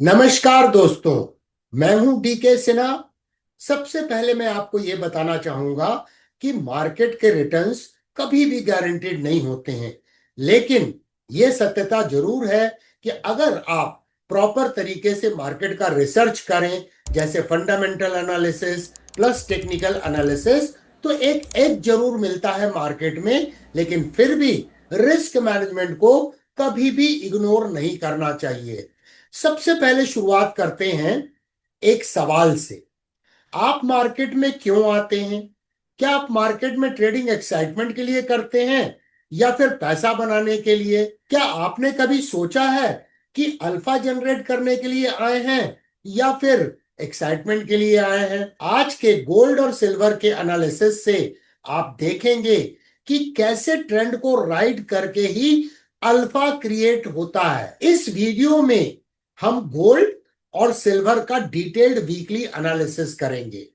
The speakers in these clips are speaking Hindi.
नमस्कार दोस्तों। मैं हूं डीके सिन्हा। सबसे पहले मैं आपको यह बताना चाहूंगा कि मार्केट के रिटर्न्स कभी भी गारंटीड नहीं होते हैं, लेकिन यह सत्यता जरूर है कि अगर आप प्रॉपर तरीके से मार्केट का रिसर्च करें, जैसे fundamental analysis plus technical analysis, तो एक एज जरूर मिलता है मार्केट में। लेकिन फिर भी रिस्क मैनेजमेंट को कभी भी इग्नोर नहीं करना चाहिए। सबसे पहले शुरुआत करते हैं एक सवाल से। आप मार्केट में क्यों आते हैं? क्या आप मार्केट में ट्रेडिंग एक्साइटमेंट के लिए करते हैं या फिर पैसा बनाने के लिए? क्या आपने कभी सोचा है कि अल्फा जनरेट करने के लिए आए हैं या फिर एक्साइटमेंट के लिए आए हैं? आज के गोल्ड और सिल्वर के एनालिसिस से आप देखेंगे कि कैसे ट्रेंड को राइड करके ही अल्फा क्रिएट होता है। इस वीडियो में हम गोल्ड और सिल्वर का डिटेल्ड वीकली एनालिसिस करेंगे।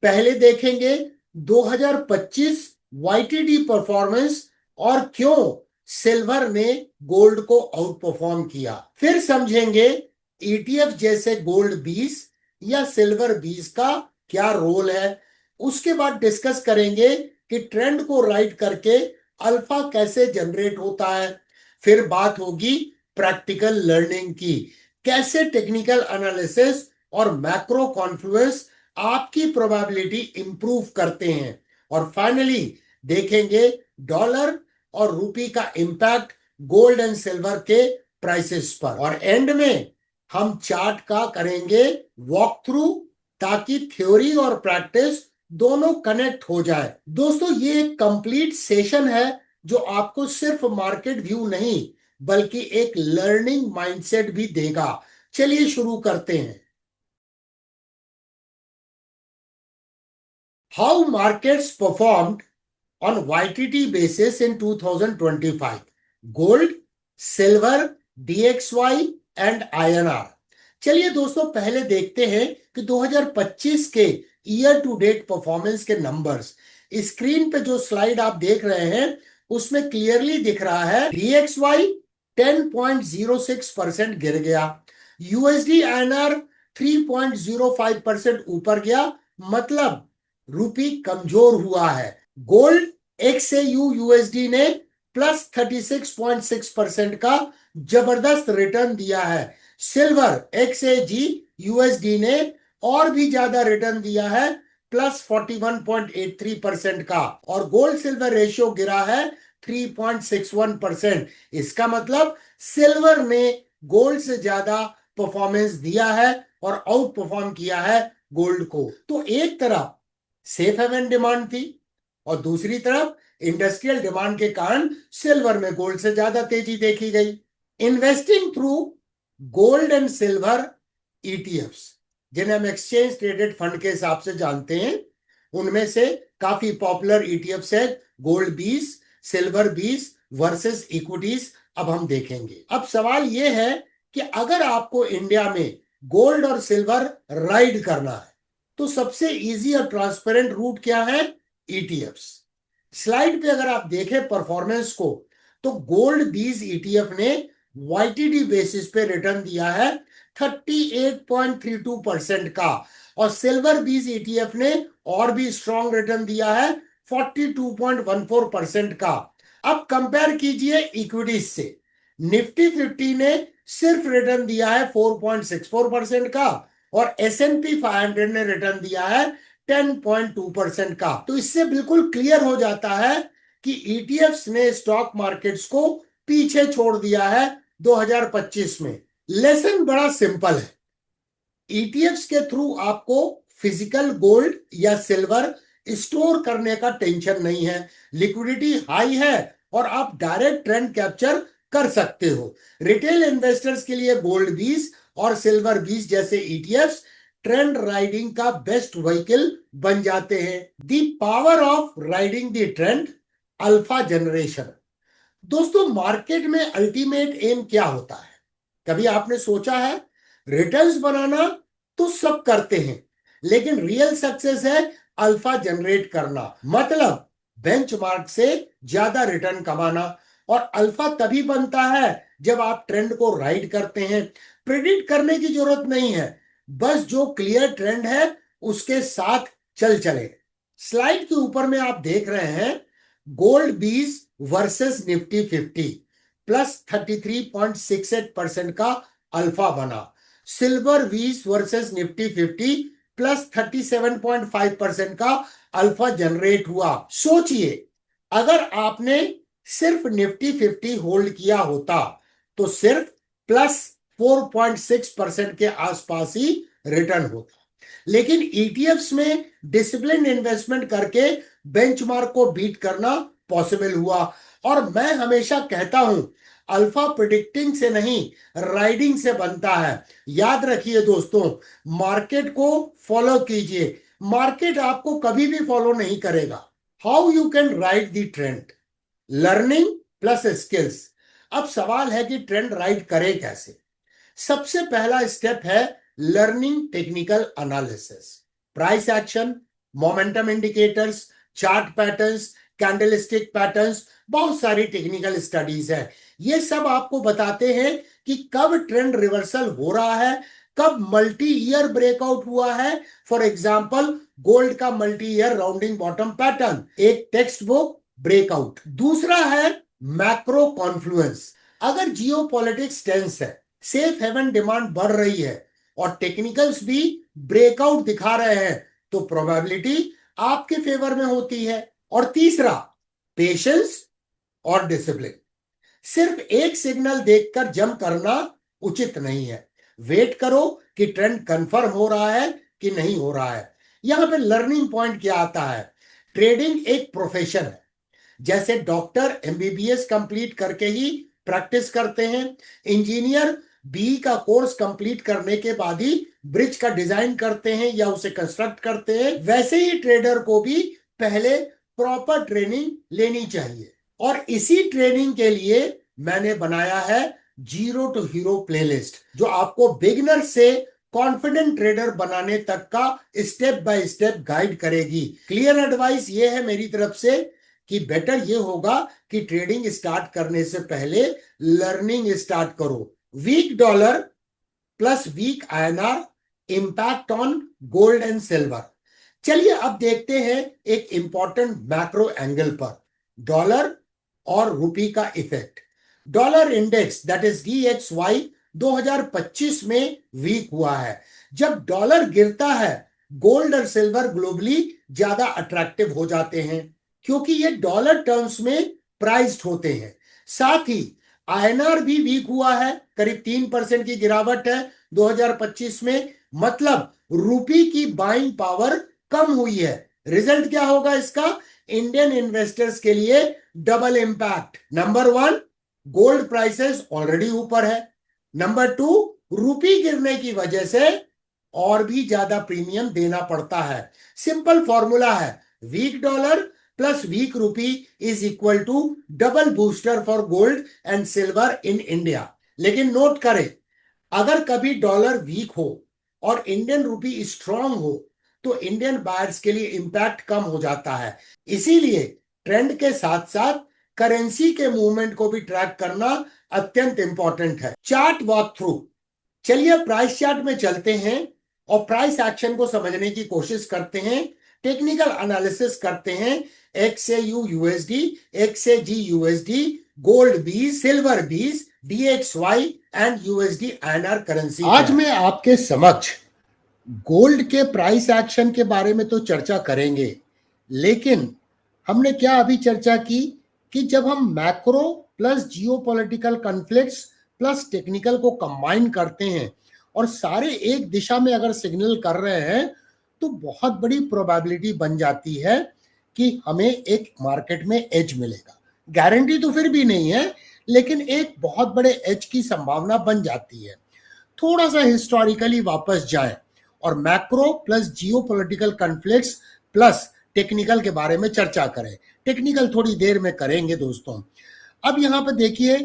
पहले देखेंगे 2025 वाईटीडी परफॉर्मेंस और क्यों सिल्वर ने गोल्ड को आउट परफॉर्म किया। फिर समझेंगे ईटीएफ जैसे गोल्ड 20 या सिल्वर 20 का क्या रोल है। उसके बाद डिस्कस करेंगे कि ट्रेंड को राइड करके अल्फा कैसे जनरेट होता है। फिर बात होगी प्रैक्टिकल लर्निंग की, कैसे टेक्निकल एनालिसिस और मैक्रो कॉन्फ्लुएंस आपकी प्रोबेबिलिटी इंप्रूव करते हैं। और फाइनली देखेंगे डॉलर और रुपी का इंपैक्ट गोल्ड एंड सिल्वर के प्राइसेस पर। और एंड में हम चार्ट का करेंगे वॉक थ्रू, ताकि थ्योरी और प्रैक्टिस दोनों कनेक्ट हो जाए। दोस्तों, ये एक कंप्लीट सेशन है जो आपको सिर्फ मार्केट व्यू नहीं बल्कि एक लर्निंग माइंडसेट भी देगा। चलिए शुरू करते हैं। How markets performed on YTT basis in 2025? Gold, silver, DXY and INR। चलिए दोस्तों, पहले देखते हैं कि 2025 के ईयर टू डेट परफॉर्मेंस के नंबर्स। स्क्रीन पे जो स्लाइड आप देख रहे हैं उसमें क्लियरली दिख रहा है DXY 10.06% गिर गया, यूएसडी INR 3.05% ऊपर गया, मतलब रूपी कमजोर हुआ है। गोल्ड XAU यूएसडी ने +36.6% का जबरदस्त रिटर्न दिया है। सिल्वर XAG यूएसडी ने और भी ज्यादा रिटर्न दिया है, +41.83% का। और गोल्ड सिल्वर रेशियो गिरा है 3.61%। इसका मतलब सिल्वर ने गोल्ड से ज्यादा परफॉर्मेंस दिया है और आउट परफॉर्म किया है गोल्ड को। तो एक तरफ सेफ हेवन डिमांड थी और दूसरी तरफ इंडस्ट्रियल डिमांड के कारण सिल्वर में गोल्ड से ज्यादा तेजी देखी गई। Investing through gold and silver ETFs, जिन्हें हम एक्सचेंज ट्रेडेड फंड के हिसाब से जानते हैं, उनमें से काफी पॉपुलर ईटीएफ्स है गोल्ड 20, सिल्वर 20 वर्सेस इक्विटीज। अब हम देखेंगे। अब सवाल यह है कि अगर आपको इंडिया में गोल्ड और सिल्वर राइड करना है तो सबसे इजी और ट्रांसपेरेंट रूट क्या है? ईटीएफ्स। स्लाइड पे अगर आप देखें परफॉर्मेंस को, तो गोल्ड 20 ईटीएफ ने वाईटीडी बेसिस पे रिटर्न दिया है 38.32% का, और सिल्वर 20 ईटीएफ ने और भी स्ट्रॉन्ग रिटर्न दिया है 42.14% का। अब कंपेयर कीजिए इक्विटीज से। निफ्टी 50 ने सिर्फ रिटर्न दिया है 4.64% का और S&P 500 ने रिटर्न दिया है 10.2% का। तो इससे बिल्कुल क्लियर हो जाता है कि ईटीएफ्स ने स्टॉक मार्केट्स को पीछे छोड़ दिया है 2025 में। लेसन बड़ा सिंपल है। ईटीएफ्स के थ्रू आपको फिजिकल गोल्ड या सिल्वर स्टोर करने का टेंशन नहीं है, लिक्विडिटी हाई है और आप डायरेक्ट ट्रेंड कैप्चर कर सकते हो। रिटेल इन्वेस्टर्स के लिए गोल्ड 20 और सिल्वर 20 जैसे ईटीएफ्स ट्रेंड राइडिंग का बेस्ट व्हीकल बन जाते हैं। The power of riding the trend, alpha generation. दोस्तों, मार्केट में अल्टीमेट एम क्या होता है? कभी आपने सोचा है? रिटर्न्स बनाना तो सब करते हैं, लेकिन रियल सक्सेस है अल्फा जनरेट करना, मतलब बेंचमार्क से ज्यादा रिटर्न कमाना। और अल्फा तभी बनता है जब आप ट्रेंड को राइड करते हैं। प्रेडिक्ट करने की जरूरत नहीं है, बस जो क्लियर ट्रेंड है उसके साथ चल चले। स्लाइड के ऊपर में आप देख रहे हैं गोल्ड बीज वर्सेस निफ्टी 50 प्लस 33.68% का अल्फा बना। सिल्वर बीज वर्सेस निफ्टी 50 प्लस 37.5% का अल्फा जनरेट हुआ। सोचिए, अगर आपने सिर्फ निफ्टी 50 होल्ड किया होता तो सिर्फ प्लस 4.6% के आसपास ही रिटर्न होता। लेकिन ईटीएफ्स में डिसिप्लिन इन्वेस्टमेंट करके बेंचमार्क को बीट करना पॉसिबल हुआ। और मैं हमेशा कहता हूं, अल्फा प्रिडिक्टिंग से नहीं, राइडिंग से बनता है। याद रखिए दोस्तों, मार्केट को फॉलो कीजिए, मार्केट आपको कभी भी फॉलो नहीं करेगा। How you can ride the trend? Learning plus skills. अब सवाल है कि ट्रेंड राइड करें कैसे। सबसे पहला स्टेप है learning technical analysis, price action, momentum indicators, chart patterns, candlestick patterns, बहुत सारी टेक्निकल स्टडीज है। ये सब आपको बताते हैं कि कब ट्रेंड रिवर्सल हो रहा है, कब मल्टी ईयर ब्रेकआउट हुआ है। फॉर एग्जांपल गोल्ड का multi year rounding bottom pattern, एक टेक्स्ट बुक ब्रेकआउट। दूसरा है मैक्रो कॉन्फ्लुएंस। अगर जियो पॉलिटिक्स टेंस है, सेफ हेवन डिमांड बढ़ रही है और टेक्निकल्स भी ब्रेकआउट दिखा रहे हैं, तो प्रोबेबिलिटी आपके फेवर में होती है। और तीसरा, पेशेंस और डिसिप्लिन। सिर्फ एक सिग्नल देखकर जंप करना उचित नहीं है। वेट करो कि ट्रेंड कंफर्म हो रहा है कि नहीं हो रहा है। यहां पे लर्निंग पॉइंट क्या आता है? ट्रेडिंग एक प्रोफेशन है। जैसे डॉक्टर एमबीबीएस कंप्लीट करके ही प्रैक्टिस करते हैं, इंजीनियर बी का कोर्स कंप्लीट करने के बाद ही ब्रिज का डिजाइन करते हैं या उसे कंस्ट्रक्ट करते हैं, वैसे ही ट्रेडर को भी पहले प्रॉपर ट्रेनिंग लेनी चाहिए। और इसी ट्रेनिंग के लिए मैंने बनाया है जीरो टू हीरो प्लेलिस्ट, जो आपको बिगिनर से कॉन्फिडेंट ट्रेडर बनाने तक का स्टेप बाय स्टेप गाइड करेगी। क्लियर एडवाइस ये है मेरी तरफ से कि बेटर ये होगा कि ट्रेडिंग स्टार्ट करने से पहले लर्निंग स्टार्ट करो। Weak dollar plus weak INR, impact on gold and silver. चलिए अब देखते हैं एक इंपॉर्टेंट मैक्रो एंगल पर डॉलर और रुपी का effect. Dollar index that is DXY 2025 में वीक हुआ है। जब डॉलर गिरता है, गोल्ड और सिल्वर ग्लोबली ज्यादा अट्रैक्टिव हो जाते हैं क्योंकि ये डॉलर टर्म्स में प्राइस्ड होते हैं। साथ ही आईएनआर भी वीक हुआ है, करीब 3% की गिरावट है 2025 में। मतलब रुपी की बाइंग पावर कम हुई है। रिजल्ट क्या होगा इसका? इंडियन इन्वेस्टर्स के लिए double impact. Number 1, gold prices already ऊपर है। नंबर 2, रुपी गिरने की वजह से और भी ज्यादा प्रीमियम देना पड़ता है। सिंपल फॉर्मूला है, weak dollar plus weak rupee is equal to double booster for gold and silver in India. लेकिन नोट करें, अगर कभी डॉलर वीक हो और इंडियन रूपी स्ट्रांग हो तो इंडियन बायर्स के लिए इंपैक्ट कम हो जाता है। इसीलिए ट्रेंड के साथ साथ करेंसी के मूवमेंट को भी ट्रैक करना अत्यंत इंपॉर्टेंट है। Chart walk through. चलिए प्राइस चार्ट में चलते हैं और प्राइस एक्शन को समझने की कोशिश करते हैं, टेक्निकल एनालिसिस करते हैं। XAU USD, XAG USD, gold बीज, सिल्वर बीज, DXY and USD INR currency. आज मैं आपके समक्ष गोल्ड के प्राइस एक्शन के बारे में तो चर्चा करेंगे, लेकिन हमने क्या अभी चर्चा की कि जब हम macro plus geopolitical conflicts plus technical को कंबाइन करते हैं और सारे एक दिशा में अगर सिग्नल कर रहे हैं तो बहुत बड़ी प्रोबेबिलिटी बन जाती है कि हमें एक मार्केट में एज मिलेगा। गारंटी तो फिर भी नहीं है, लेकिन एक बहुत बड़े एज की संभावना बन जाती है। थोड़ा सा हिस्टोरिकली वापस जाएं और macro plus geopolitical conflicts plus technical के बारे में चर्चा करें। टेक्निकल थोड़ी देर में करेंगे दोस्तों। अब यहां पर देखिए,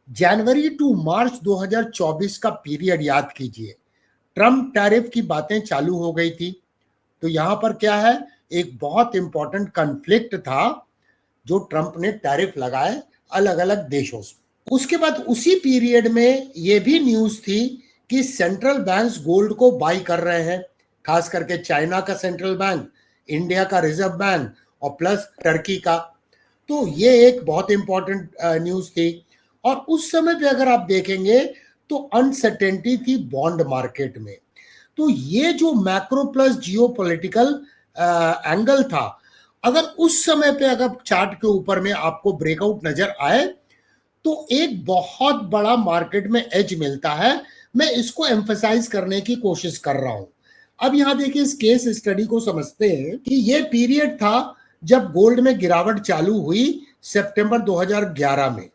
जनवरी टू मार्च 2024 का पीरियड याद कीजिए। ट्रम्प टैरिफ की बातें चालू हो गई थी, तो यहां पर क्या है, एक बहुत इंपॉर्टेंट कॉन्फ्लिक्ट था जो ट्रंप ने टैरिफ लगाए अलग अलग देशों से। उसके बाद उसी पीरियड में ये भी न्यूज थी कि सेंट्रल बैंक्स गोल्ड को बाई कर रहे हैं, खास करके चाइना का सेंट्रल बैंक, इंडिया का रिजर्व बैंक और प्लस टर्की का। तो ये एक बहुत इंपॉर्टेंट न्यूज थी। और उस समय पे अगर आप देखेंगे तो अनसर्टेनिटी थी बॉन्ड मार्केट में। तो ये जो मैक्रो प्लस जियो पॉलिटिकल एंगल था, अगर उस समय पे अगर चार्ट के ऊपर में आपको ब्रेकआउट नजर आए तो एक बहुत बड़ा मार्केट में एज मिलता है। मैं इसको एम्फसाइज करने की कोशिश कर रहा हूं। अब यहां देखिए, इस केस स्टडी को समझते हैं कि ये पीरियड था जब गोल्ड में गिरावट चालू हुई सितंबर 2011 में।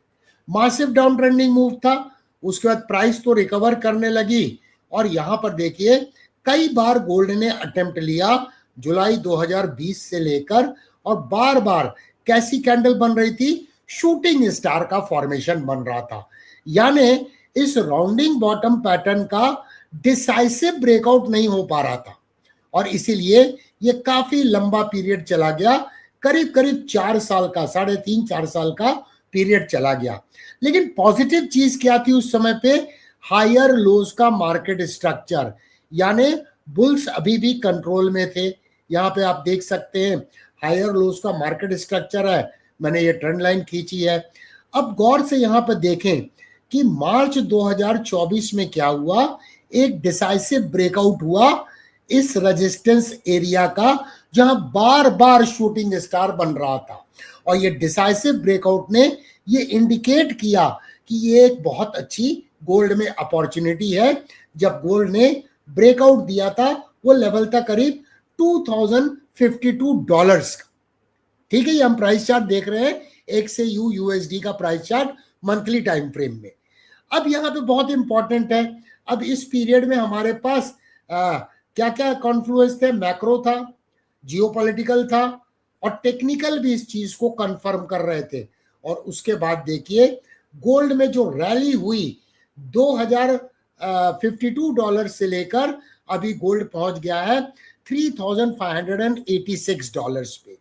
मासिव डाउन ट्रेंडिंग मूव था। उसके बाद प्राइस तो रिकवर करने लगी और यहां पर देखिए कई बार गोल्ड ने अटेम्प्ट लिया जुलाई 2020 से लेकर, और बार बार कैसी कैंडल बन रही थी, शूटिंग स्टार का फॉर्मेशन बन रहा था। यानी इस राउंडिंग बॉटम पैटर्न का डिसाइसिव ब्रेकआउट नहीं हो पा रहा था और इसीलिए ये काफी लंबा पीरियड चला गया, करीब करीब 4 साल का, 3.5-4 साल का पीरियड चला गया। लेकिन पॉजिटिव चीज क्या थी उस समय पे? हायर लोज का मार्केट स्ट्रक्चर, यानी बुल्स अभी भी कंट्रोल में थे। यहां पे आप देख सकते हैं हायर लोज का मार्केट स्ट्रक्चर है। मैंने ये ट्रेंड लाइन खींची है। अब गौर से यहां पर देखें कि मार्च 2024 में क्या हुआ, एक डिसाइसिव ब्रेकआउट हुआ इस रेजिस्टेंस एरिया का, जहां बार बार शूटिंग स्टार बन रहा था। और ये डिसाइसिव ब्रेकआउट ने ये इंडिकेट किया कि ये एक बहुत अच्छी गोल्ड में अपॉर्चुनिटी है। जब गोल्ड ने ब्रेकआउट दिया था वो लेवल था करीब $2052 का। ठीक है, ये हम प्राइस चार्ट देख रहे हैं, एक से यूएसडी का price chart monthly time frame में। अब यहाँ पे बहुत इंपॉर्टेंट है, अब इस पीरियड में हमारे पास क्या क्या कॉन्फ्लुएंस थे? मैक्रो था, जियोपॉलिटिकल था और टेक्निकल भी इस चीज को कंफर्म कर रहे थे। और उसके बाद देखिए गोल्ड में जो रैली हुई $2052 से लेकर अभी गोल्ड पहुंच गया है $3586 पे।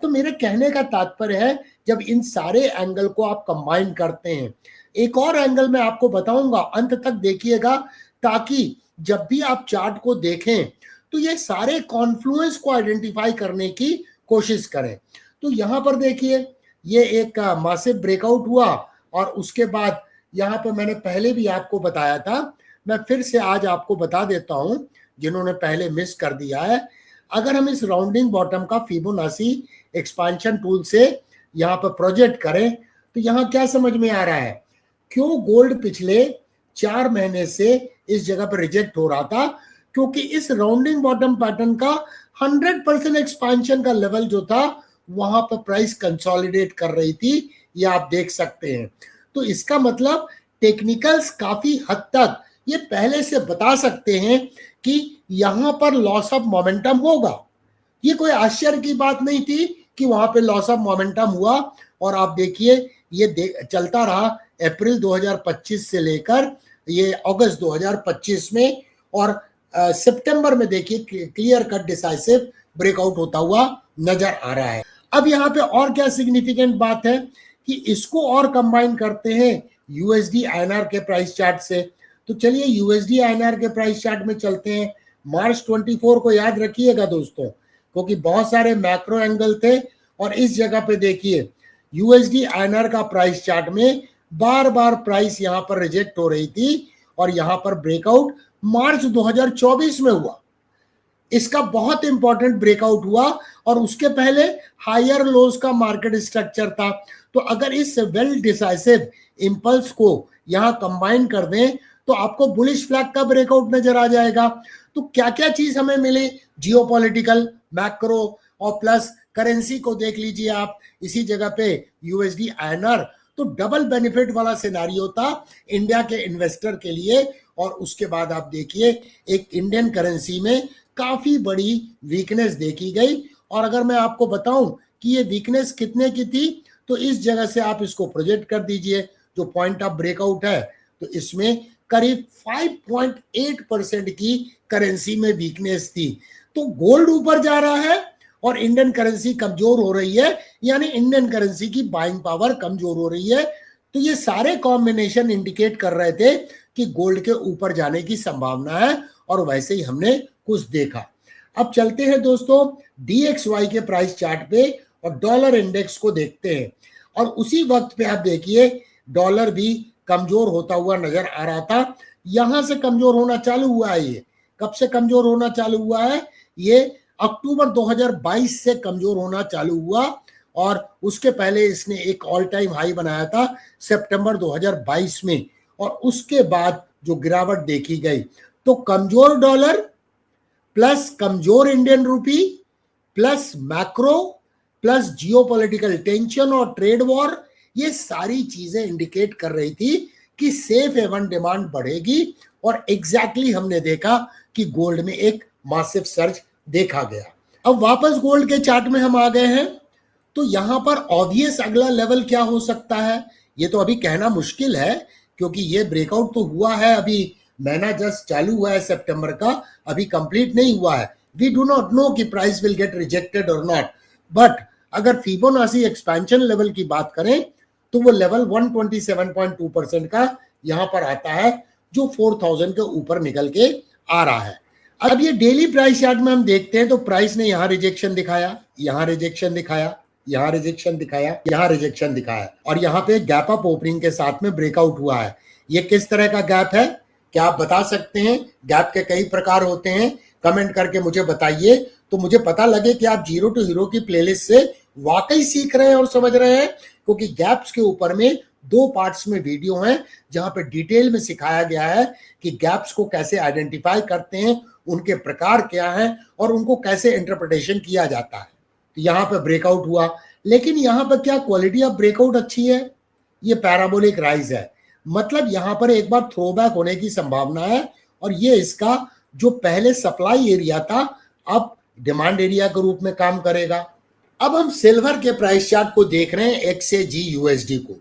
तो मेरे कहने का तात्पर्य है, जब इन सारे एंगल को आप कंबाइन करते हैं, एक और एंगल मैं आपको बताऊंगा, अंत तक देखिएगा ताकि जब भी आप चार्ट को देखें तो ये सारे कॉन्फ्लुएंस को आइडेंटिफाई करने की कोशिश करें। तो यहां पर देखिए ये एक मासिव ब्रेकआउट हुआ और उसके बाद यहां पर मैंने पहले भी आपको बताया था, मैं फिर से आज आपको बता देता हूं जिन्होंने पहले मिस कर दिया है। अगर हम इस राउंडिंग बॉटम का फिबोनाची एक्सपांशन टूल से यहां पर प्रोजेक्ट करें तो यहां क्या समझ में आ रहा है, क्यों गोल्ड पिछले 4 महीने से इस जगह पर रिजेक्ट हो रहा था? क्योंकि इस राउंडिंग बॉटम पैटर्न का 100% एक्सपांशन का लेवल जो था वहां पर प्राइस कंसोलिडेट कर रही थी, ये आप देख सकते हैं। तो इसका मतलब टेक्निकल्स काफी हद तक ये पहले से बता सकते हैं कि यहां पर लॉस ऑफ मोमेंटम होगा। ये कोई आश्चर्य की बात नहीं थी कि वहां पे लॉस ऑफ मोमेंटम हुआ। और आप देखिए ये चलता रहा अप्रैल 2025 से लेकर ये अगस्त 2025 में, और सितंबर में देखिए क्लियर कट डिसाइसिव ब्रेकआउट होता हुआ नजर आ रहा है। अब यहाँ पे और क्या सिग्निफिकेंट बात है कि इसको और कंबाइन करते हैं यूएसडी आईएनआर के प्राइस चार्ट से। तो चलिए यूएसडी आईएनआर के प्राइस चार्ट में चलते हैं। मार्च 24 को याद रखिएगा दोस्तों, क्योंकि बहुत सारे मैक्रो एंगल थे और इस जगह पे देखिए यूएसडी आईएनआर का प्राइस चार्ट में बार बार प्राइस यहां पर रिजेक्ट हो रही थी और यहां पर ब्रेकआउट मार्च 2024 में हुआ। इसका बहुत इंपॉर्टेंट ब्रेकआउट हुआ और उसके पहले हायर लोज का मार्केट स्ट्रक्चर था। तो अगर इस वेल डिसाइसिव इंपल्स को यहां कंबाइन कर दें तो आपको बुलिश फ्लैग का ब्रेकआउट नजर आ जाएगा। तो क्या क्या चीज हमें मिली? जियोपॉलिटिकल, मैक्रो और प्लस करेंसी को देख लीजिए आप, इसी जगह पे यूएसडी आईएनआर। तो डबल बेनिफिट वाला सिनारियो था इंडिया के इन्वेस्टर के लिए। और उसके बाद आप देखिए एक इंडियन करेंसी में काफी बड़ी वीकनेस देखी गई। और अगर मैं आपको बताऊं कि ये वीकनेस कितने की थी, तो इस जगह से आप इसको प्रोजेक्ट कर दीजिए जो पॉइंट ऑफ ब्रेकआउट है, तो इसमें करीब 5.8% की करेंसी में वीकनेस थी। तो गोल्ड ऊपर जा रहा है और इंडियन करेंसी कमजोर हो रही है, यानी इंडियन करेंसी की बाइंग पावर कमजोर हो रही है। तो ये सारे कॉम्बिनेशन इंडिकेट कर रहे थे कि गोल्ड के ऊपर जाने की संभावना है, और वैसे ही हमने कुछ देखा। अब चलते हैं दोस्तों DXY के प्राइस चार्ट पे और डॉलर इंडेक्स को देखते हैं। और उसी वक्त पे आप देखिए डॉलर भी कमजोर होता हुआ नजर आ रहा था। यहां से कमजोर होना चालू हुआ है। ये कब से कमजोर होना चालू हुआ है? ये अक्टूबर 2022 से कमजोर होना चालू हुआ, और उसके पहले इसने एक ऑल टाइम हाई बनाया था सितंबर 2022 में, और उसके बाद जो गिरावट देखी गई, तो कमजोर डॉलर प्लस कमजोर Indian rupee plus macro plus geopolitical tension और ट्रेड वॉर, ये सारी चीजें इंडिकेट कर रही थी कि सेफ हेवन डिमांड बढ़ेगी। और एग्जैक्टली हमने देखा कि गोल्ड में एक मासिव सर्ज देखा गया। अब वापस गोल्ड के चार्ट में हम आ गए हैं, तो यहां पर ऑब्वियस अगला लेवल क्या हो सकता है, ये तो अभी कहना मुश्किल है, क्योंकि ये ब्रेकआउट तो हुआ है, अभी महीना जस्ट चालू हुआ है सितंबर का, अभी कंप्लीट नहीं हुआ है। वी डू नॉट नो कि प्राइस विल गेट रिजेक्टेड और नॉट, बट अगर फिबोनाची एक्सपेंशन लेवल की बात करें तो वो लेवल 127.2% का यहां पर आता है, जो 4000 के ऊपर निकल के आ रहा है। अब ये डेली प्राइस चार्ट में हम देखते हैं, तो प्राइस ने यहां रिजेक्शन दिखाया, यहां रिजेक्शन दिखाया, यहां रिजेक्शन दिखाया, यहां रिजेक्शन दिखाया, और यहां पे गैप अप ओपनिंग के साथ में ब्रेकआउट हुआ है। ये किस तरह का गैप है, क्या आप बता सकते हैं? गैप के कई प्रकार होते हैं, कमेंट करके मुझे बताइए, तो मुझे पता लगे कि आप जीरो टू हीरो की प्लेलिस्ट से वाकई सीख रहे हैं और समझ रहे हैं। क्योंकि गैप्स के ऊपर में 2 पार्ट्स में वीडियो हैं, जहां पे डिटेल में सिखाया गया है कि गैप्स को कैसे आइडेंटिफाई करते हैं, उनके प्रकार क्या हैं, और उनको कैसे इंटरप्रिटेशन किया जाता है। तो यहाँ पे ब्रेकआउट हुआ, लेकिन यहाँ पर क्या क्वालिटी ऑफ ब्रेकआउट अच्छी है? ये पैराबोलिक राइज है, मतलब यहाँ पर एक बार थ्रोबैक होने की संभावना है, और ये इसका जो पहले सप्लाई एरिया था अब डिमांड एरिया के रूप में काम करेगा। अब हम सिल्वर के प्राइस चार्ट को देख रहे हैं, XAG USD को।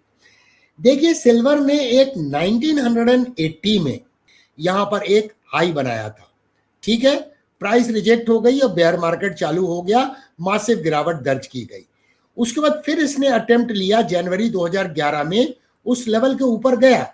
देखिए सिल्वर ने एक 1980 में यहां पर एक हाई बनाया था, ठीक है, प्राइस रिजेक्ट हो गई और बेयर मार्केट चालू हो गया, मासिव गिरावट दर्ज की गई। उसके बाद फिर इसने अटेम्प्ट लिया जनवरी 2011 में, उस लेवल के ऊपर गया,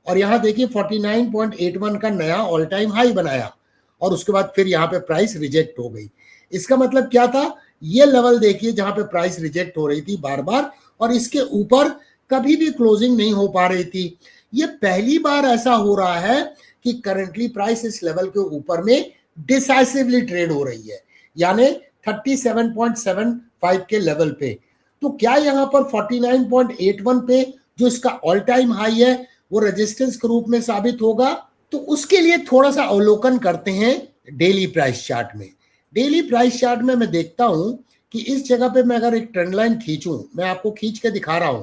और यहां देखिए 49.81 का नया ऑल टाइम हाई बनाया, और उसके बाद फिर यहां पे प्राइस रिजेक्ट हो गई। इसका मतलब क्या था? ये लेवल देखिए जहां पे प्राइस रिजेक्ट हो रही थी बार बार, और इसके ऊपर कभी भी क्लोजिंग नहीं हो पा रही थी। ये पहली बार ऐसा हो रहा है कि करंटली प्राइस इस लेवल के ऊपर में डिसाइसिवली ट्रेड हो रही है, यानी 37.75 के लेवल पे। तो क्या यहां पर 49.81 पे जो इसका ऑल टाइम हाई है वो रेजिस्टेंस के रूप में साबित होगा? तो उसके लिए थोड़ा सा अवलोकन करते हैं डेली प्राइस चार्ट में। डेली प्राइस चार्ट में मैं देखता हूं कि इस जगह पे मैं अगर एक ट्रेंड लाइन खींचूं, मैं आपको खींच के दिखा रहा हूं,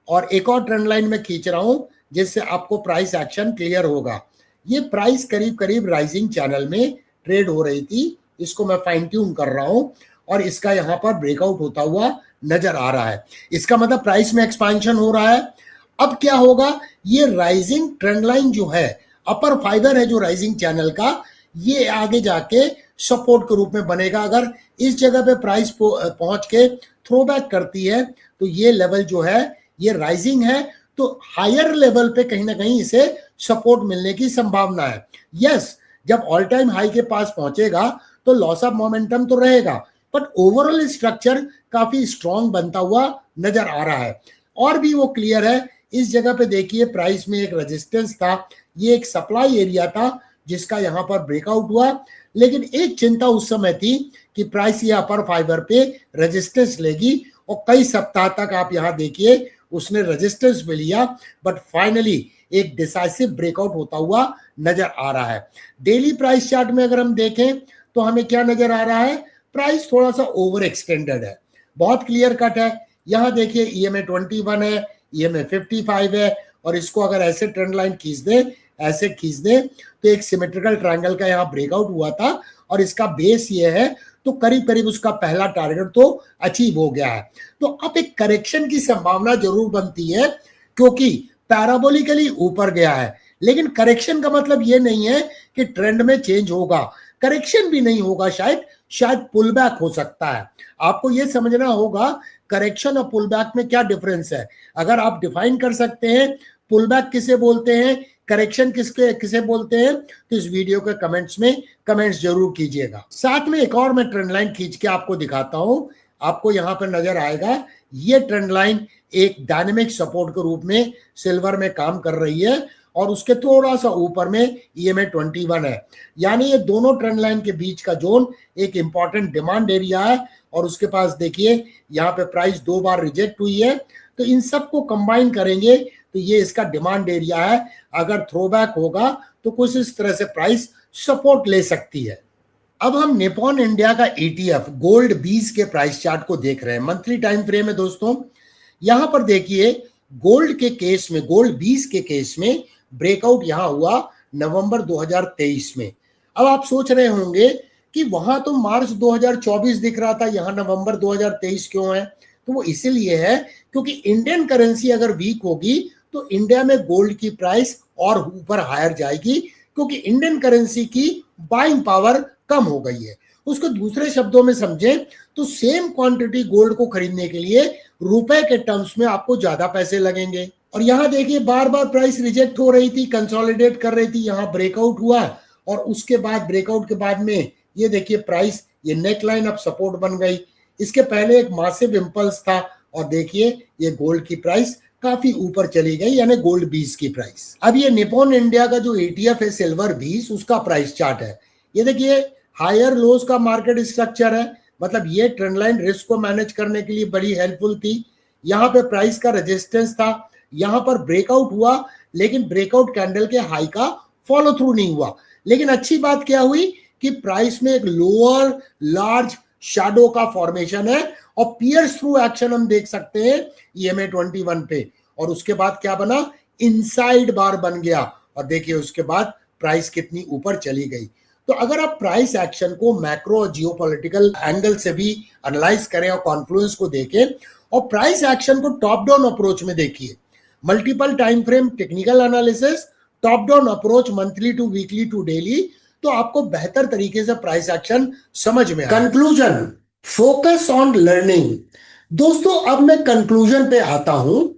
और एक और ट्रेंड लाइन में खींच रहा हूं, जिससे आपको प्राइस एक्शन क्लियर होगा। ये प्राइस करीब करीब राइजिंग चैनल में ट्रेड हो रही थी, इसको मैं फाइन ट्यून कर रहा हूं, और इसका यहां पर ब्रेकआउट होता हुआ नजर आ रहा है। इसका मतलब प्राइस में एक्सपेंशन हो रहा है। अब क्या होगा, ये राइजिंग ट्रेंड लाइन जो है, अपर फाइबर है जो राइजिंग चैनल का, ये आगे जाके सपोर्ट के रूप में बनेगा। अगर इस जगह पे प्राइस पहुंच के थ्रोबैक करती है, तो ये लेवल जो है ये राइजिंग है, तो हायर लेवल पे कहीं ना कहीं इसे सपोर्ट मिलने की संभावना है। यस, जब ऑल टाइम हाई के पास पहुंचेगा तो लॉस ऑफ मोमेंटम तो रहेगा, बट ओवरऑल स्ट्रक्चर काफी स्ट्रांग बनता हुआ नजर आ रहा है। और भी वो क्लियर है, इस जगह पे देखिए प्राइस में एक रेजिस्टेंस था, ये एक सप्लाई एरिया था जिसका यहां पर ब्रेकआउट हुआ, लेकिन एक चिंता उस समय थी कि प्राइस ये अपर फाइबर पे रेजिस्टेंस लेगी, और कई सप्ताह तक आप यहां देखिए उसने रेजिस्टेंस भी लिया, बट फाइनली एक डिसाइसिव ब्रेकआउट होता हुआ नजर आ रहा है। डेली प्राइस चार्ट में अगर हम देखें तो हमें क्या नजर आ रहा है, प्राइस थोड़ा सा ओवर एक्सटेंडेड है, बहुत क्लियर कट है। यहां देखिए EMA 21 है, EMA 55 है, और इसको अगर ऐसे ट्रेंड लाइन खींच दे, ऐसे खींच दे, तो एक सिमेट्रिकल ट्रायंगल का यहाँ ब्रेकआउट हुआ था, और इसका बेस ये है, तो करीब करीब उसका पहला टारगेट तो अचीव हो गया है। तो अब एक करेक्शन की संभावना जरूर बनती है, क्योंकि पैराबोलिकली ऊपर गया है, लेकिन करेक्शन का मतलब ये नहीं है कि ट्रेंड में चेंज होगा, करेक्शन भी नहीं होगा शायद, शायद पुल बैक हो सकता है। आपको यह समझना होगा करेक्शन और पुल बैक में क्या डिफरेंस है। अगर आप डिफाइन कर सकते हैं पुल बैक किसे बोलते हैं, करेक्शन किसके किसे बोलते हैं, तो इस वीडियो के कमेंट्स में कमेंट्स जरूर कीजिएगा। साथ में एक और मैं ट्रेंड लाइन खींच के आपको दिखाता हूं। आपको यहां पर नजर आएगा ये ट्रेंड लाइन एक डायनेमिक सपोर्ट के रूप में सिल्वर में काम कर रही है और उसके थोड़ा सा ऊपर में EMA 21 है। यानी ये दोनों ट्रेंड लाइन के बीच का जोन एक इंपॉर्टेंट डिमांड एरिया है और उसके पास देखिए यहाँ पे प्राइस 2 बार रिजेक्ट हुई है। तो इन सबको कंबाइन करेंगे तो ये इसका डिमांड एरिया है। अगर थ्रोबैक होगा तो कुछ इस तरह से प्राइस सपोर्ट ले सकती है। अब हम निप्पॉन इंडिया का ETF गोल्ड 20 के प्राइस चार्ट को देख रहे हैं। मंथली टाइम फ्रेम में दोस्तों यहां पर देखिए गोल्ड के केस में, गोल्ड 20 के केस में ब्रेकआउट यहां हुआ नवंबर 2023 में। अब आप सोच रहे होंगे कि वहां तो मार्च 2024 दिख रहा था, यहां नवंबर 2023 क्यों है? तो वो इसीलिए है क्योंकि इंडियन करेंसी अगर वीक होगी तो इंडिया में गोल्ड की प्राइस और ऊपर हायर जाएगी क्योंकि इंडियन करेंसी की बाइंग पावर कम हो गई है। उसको दूसरे शब्दों में समझें तो सेम क्वांटिटी गोल्ड को खरीदने के लिए रुपए के टर्म्स में आपको ज्यादा पैसे लगेंगे। और यहां देखिए बार बार प्राइस रिजेक्ट हो रही थी, कंसोलिडेट कर रही थी, यहां ब्रेकआउट हुआ और उसके बाद ब्रेकआउट के बाद में ये देखिए प्राइस, ये नेक लाइन अब सपोर्ट बन गई। इसके पहले एक मासिव इंपल्स था और देखिए ये गोल्ड की प्राइस काफी ऊपर चली गई, यानी गोल्ड 20 की प्राइस। अब ये निप्पॉन इंडिया का जो ETF है सिल्वर 20 उसका प्राइस चार्ट है। ये देखिए हायर लोज का मार्केट स्ट्रक्चर है, मतलब ये ट्रेंड लाइन रिस्क को मैनेज करने के लिए बड़ी हेल्पफुल थी। यहाँ पे प्राइस का रेजिस्टेंस था, यहाँ पर ब्रेकआउट हुआ लेकिन ब्रेकआउट कैंडल के हाई का फॉलो थ्रू नहीं हुआ। लेकिन अच्छी बात क्या हुई कि प्राइस में एक लोअर लार्ज शैडो का फॉर्मेशन है और पियर्स थ्रू एक्शन हम देख सकते हैं EMA 21 पे। और उसके बाद क्या बना, इनसाइड बार बन गया और देखिए उसके बाद प्राइस कितनी ऊपर चली गई। तो अगर आप प्राइस एक्शन को मैक्रो और जियोपॉलिटिकल एंगल से भी एनालाइज करें और कॉन्फ्लुएंस को देखें और प्राइस एक्शन को टॉप डाउन अप्रोच में देखिए, multiple time frame technical analysis, top down approach monthly to weekly to daily, तो आपको बेहतर तरीके से प्राइस एक्शन समझ में आए। Conclusion, focus on learning. दोस्तों अब मैं कंक्लूजन पे आता हूं।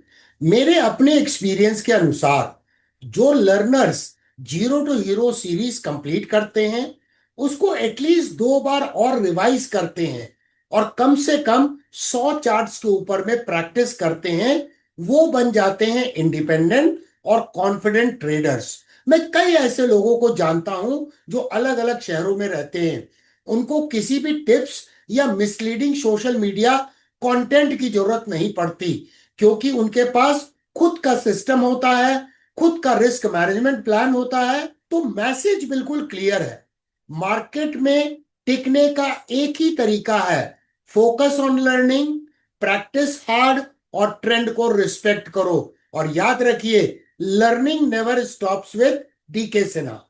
मेरे अपने एक्सपीरियंस के अनुसार जो learners zero to hero series complete करते हैं उसको एटलीस्ट 2 बार और रिवाइज करते हैं और कम से कम 100 चार्ट्स के ऊपर में प्रैक्टिस करते हैं, वो बन जाते हैं इंडिपेंडेंट और कॉन्फिडेंट ट्रेडर्स। मैं कई ऐसे लोगों को जानता हूं जो अलग अलग शहरों में रहते हैं, उनको किसी भी टिप्स या मिसलीडिंग सोशल मीडिया कंटेंट की जरूरत नहीं पड़ती क्योंकि उनके पास खुद का सिस्टम होता है, खुद का रिस्क मैनेजमेंट प्लान होता है। तो मैसेज बिल्कुल क्लियर है, मार्केट में टिकने का एक ही तरीका है, focus on learning, practice hard और ट्रेंड को रिस्पेक्ट करो। और याद रखिए learning never stops with DK Sinha.